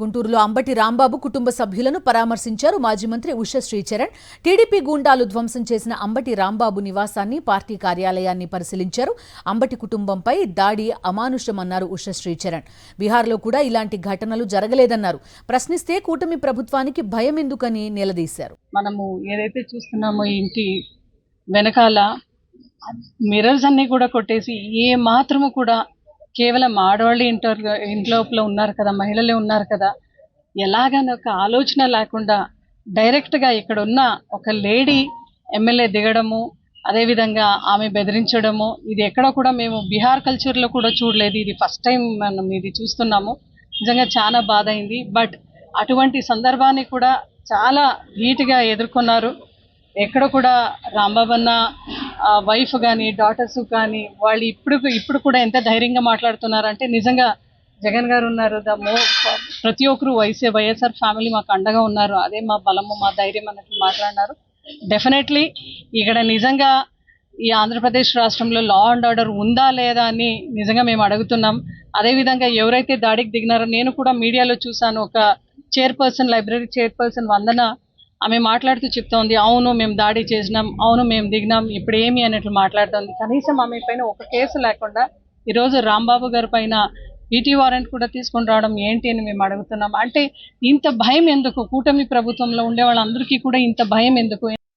గుంటూరులో అంబటి రాంబాబు కుటుంబ సభ్యులను పరామర్శించారు మాజీ మంత్రి ఉష శ్రీచరణ్. టీడీపీ గూండాలు ధ్వంసం చేసిన అంబటి రాంబాబు నివాసాన్ని, పార్టీ కార్యాలయాన్ని పరిశీలించారు. అంబటి కుటుంబంపై దాడి అమానుషమన్నారు ఉష శ్రీచరణ్. బీహార్లో కూడా ఇలాంటి ఘటనలు జరగలేదన్నారు. ప్రశ్నిస్తే కూటమి ప్రభుత్వానికి భయం ఎందుకని నిలదీశారు. మనము ఏదైతే చూస్తున్నామో ఇంటి వెనకాల మిర్రర్స్ అన్ని కూడా కొట్టేసి ఏ మాత్రము కూడా కేవలం ఆడవాళ్ళు ఇంట్లోపల ఉన్నారు కదా, మహిళలే ఉన్నారు కదా, ఎలాగని ఒక ఆలోచన లేకుండా డైరెక్ట్గా ఇక్కడ ఉన్న ఒక లేడీ ఎమ్మెల్యే దిగడము, అదేవిధంగా ఆమె బెదిరించడము, ఇది ఎక్కడ కూడా మేము బీహార్ కల్చర్లో కూడా చూడలేదు. ఇది ఫస్ట్ టైం మనం ఇది చూస్తున్నాము. నిజంగా చాలా బాధ అయింది. బట్ అటువంటి సందర్భాన్ని కూడా చాలా ధీటుగా ఎదుర్కొన్నారు. ఎక్కడ కూడా రాంబాబు అన్న వైఫ్ కానీ డాటర్స్ కానీ వాళ్ళు ఇప్పుడు కూడా ఎంత ధైర్యంగా మాట్లాడుతున్నారంటే నిజంగా జగన్ గారు ఉన్నారు, ప్రతి ఒక్కరు వైఎస్ఆర్ ఫ్యామిలీ మాకు అండగా ఉన్నారు, అదే మా బలము మా ధైర్యం అన్నట్లు మాట్లాడినారు. డెఫినెట్లీ ఇక్కడ నిజంగా ఈ ఆంధ్రప్రదేశ్ రాష్ట్రంలో లా అండ్ ఆర్డర్ ఉందా లేదా అని నిజంగా మేము అడుగుతున్నాం. అదేవిధంగా ఎవరైతే దాడికి దిగినారో నేను కూడా మీడియాలో చూశాను. ఒక చైర్పర్సన్, లైబ్రరీ చైర్పర్సన్ వందన, ఆమె మాట్లాడుతూ చెప్తోంది, అవును మేము దాడి చేసినాం, అవును మేము దిగినాం, ఇప్పుడు ఏమి అన్నట్లు మాట్లాడుతోంది. కనీసం ఆమె పైన ఒక కేసు లేకుండా ఈరోజు రాంబాబు గారి పైన పీటీ వారెంట్ కూడా తీసుకొని రావడం ఏంటి అని మేము అడుగుతున్నాం. అంటే ఇంత భయం ఎందుకు? కూటమి ప్రభుత్వంలో ఉండే వాళ్ళందరికీ కూడా ఇంత భయం ఎందుకు?